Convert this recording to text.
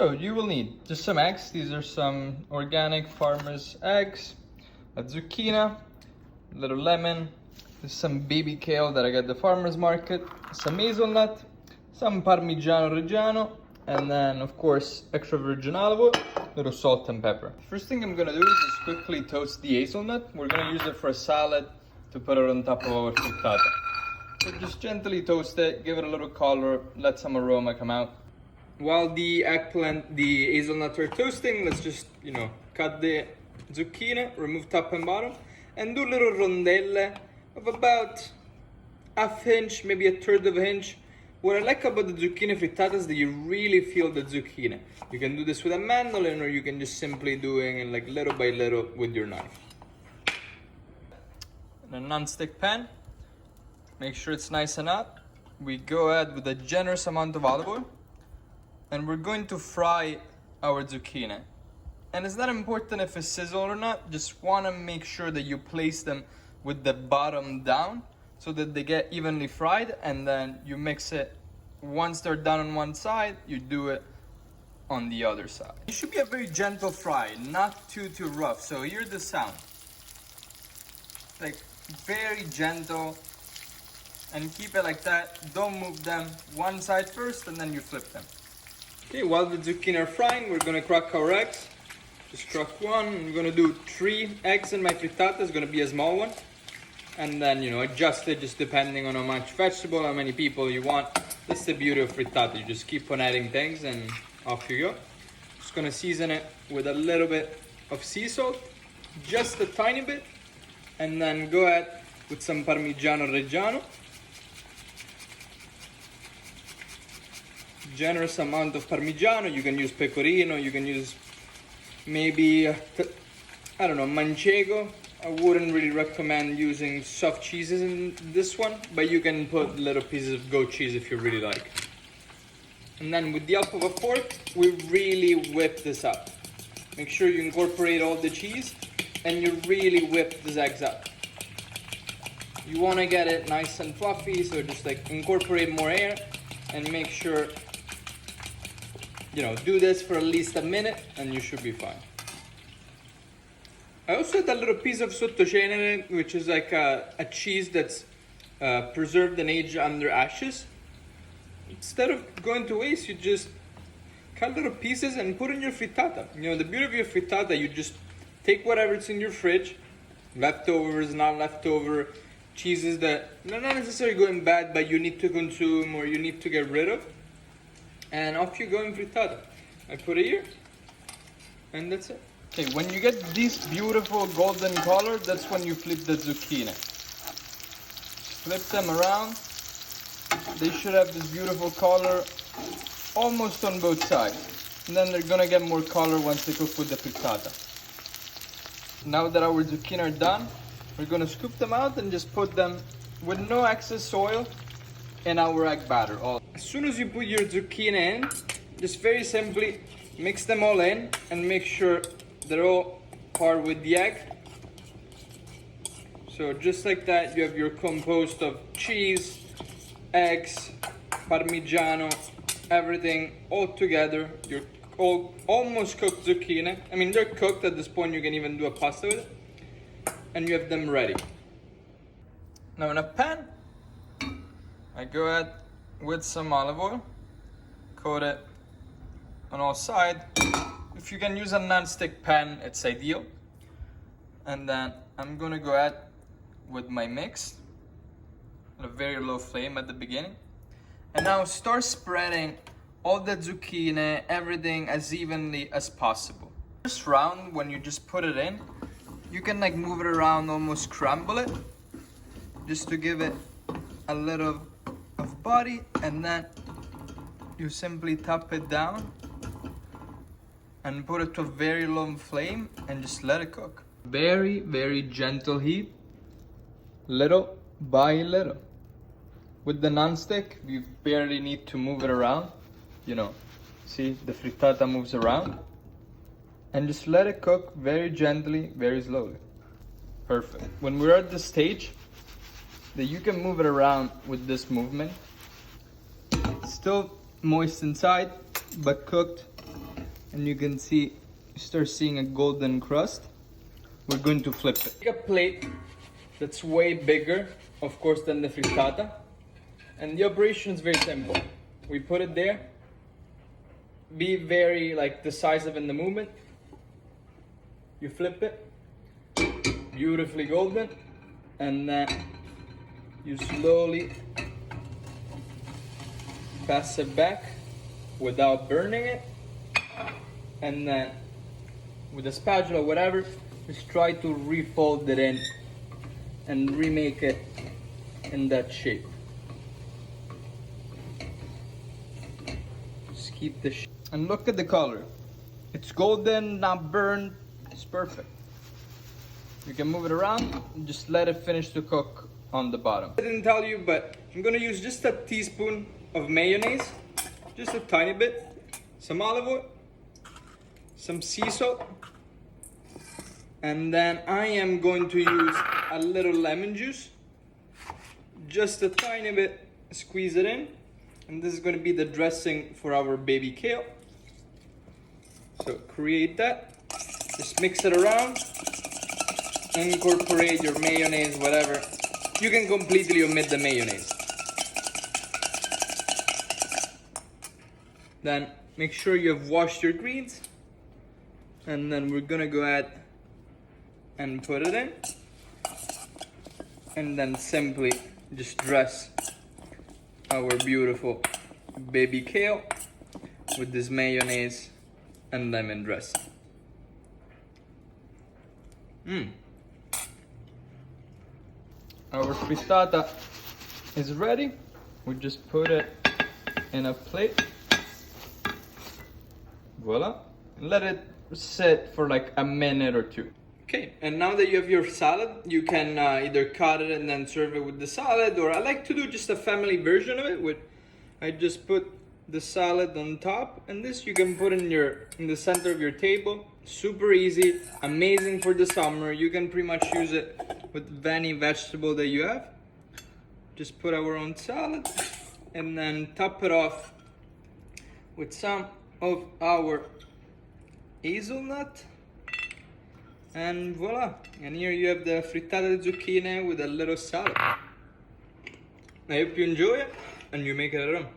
So you will need just some eggs. These are some organic farmer's eggs, a zucchine, a little lemon, some baby kale that I got at the farmer's market, some hazelnut, some Parmigiano Reggiano, and then of course extra virgin olive oil, little salt and pepper. First thing I'm gonna do is just quickly toast the hazelnut. We're gonna use it for a salad to put it on top of our frittata. So just gently toast it, give it a little color, let some aroma come out. While the hazelnuts are toasting, let's just, cut the zucchine, remove top and bottom, and do little rondelle of about ½ inch, maybe a3rd of an inch. What I like about the zucchine frittata is that you really feel the zucchine. You can do this with a mandolin, or you can just simply doing it like little by little with your knife. In a non-stick pan, make sure it's nice and hot. We go ahead with a generous amount of olive oil, and we're going to fry our zucchine. And it's not important if it's sizzled or not, just wanna make sure that you place them with the bottom down so that they get evenly fried, and then you mix it. Once they're done on one side, you do it on the other side. It should be a very gentle fry, not too rough. So hear the sound. Like very gentle, and keep it like that. Don't move them. One side first and then you flip them. Okay, while the zucchini are frying, we're gonna crack our eggs. Just crack one. I'm gonna do 3 eggs in my frittata. It's gonna be a small one. And then, adjust it just depending on how much vegetable, how many people you want. That's the beauty of frittata. You just keep on adding things and off you go. Just gonna season it with a little bit of sea salt, just a tiny bit. And then go ahead with some Parmigiano Reggiano. Generous amount of Parmigiano. You can use pecorino, you can use maybe, manchego. I wouldn't really recommend using soft cheeses in this one, but you can put little pieces of goat cheese if you really like. And then with the help of a fork, we really whip this up. Make sure you incorporate all the cheese and you really whip these eggs up. You want to get it nice and fluffy, so just like incorporate more air and make sure, do this for at least a minute and you should be fine. I also had a little piece of sottocenere, which is like a cheese that's preserved and aged under ashes. Instead of going to waste, you just cut little pieces and put in your frittata. The beauty of your frittata, you just take whatever's in your fridge, leftovers, not leftover, cheeses that are not necessarily going bad, but you need to consume or you need to get rid of. And off you go in frittata. I put it here, and that's it. Okay, when you get this beautiful golden color, that's when you flip the zucchini. Flip them around. They should have this beautiful color almost on both sides. And then they're gonna get more color once they cook with the frittata. Now that our zucchini are done, we're gonna scoop them out and just put them with no excess oil in our egg batter. As soon as you put your zucchini in, just very simply mix them all in and make sure they're all part with the egg. So just like that, you have your compost of cheese, eggs, Parmigiano, everything all together. Your almost cooked zucchini. I mean, they're cooked at this point. You can even do a pasta with it. And you have them ready. Now in a pan, I go ahead with some olive oil, coat it on all sides. If you can use a non-stick pan, it's ideal. And then I'm gonna go ahead with my mix at a very low flame at the beginning. And now start spreading all the zucchini, everything as evenly as possible. First round, when you just put it in, you can like move it around, almost crumble it, just to give it a little of body, and then you simply tap it down and put it to a very low flame and just let it cook. Very, very gentle heat, little by little. With the non-stick, you barely need to move it around. See, the frittata moves around. And just let it cook very gently, very slowly. Perfect. When we're at the stage that you can move it around with this movement, still moist inside, but cooked and you can see, you start seeing a golden crust, we're going to flip it. Take a plate that's way bigger, of course, than the frittata. And the operation is very simple. We put it there, be very like decisive in the movement. You flip it, beautifully golden, and then you slowly pass it back without burning it, and then with a spatula or whatever, just try to refold it in and remake it in that shape. Just keep the and look at the color. It's golden, not burned. It's perfect. You can move it around and just let it finish to cook on the bottom. I didn't tell you, but I'm gonna use just a teaspoon of mayonnaise, just a tiny bit, some olive oil, some sea salt, and then I am going to use a little lemon juice, just a tiny bit, squeeze it in, and this is going to be the dressing for our baby kale. So create that, just mix it around, incorporate your mayonnaise, whatever. You can completely omit the mayonnaise. Then make sure you have washed your greens, and then we're gonna go ahead and put it in, and then simply just dress our beautiful baby kale with this mayonnaise and lemon dressing. Our frittata is ready. We just put it in a plate. Voila. Let it sit for like a minute or two. Okay, and now that you have your salad, you can either cut it and then serve it with the salad, or I like to do just a family version of it. I just put the salad on top, and this you can put in the center of your table. Super easy, amazing for the summer. You can pretty much use it with any vegetable that you have. Just put our own salad, and then top it off with some of our hazelnut. And voila, and here you have the frittata zucchine with a little salad. I hope you enjoy it and you make it at home.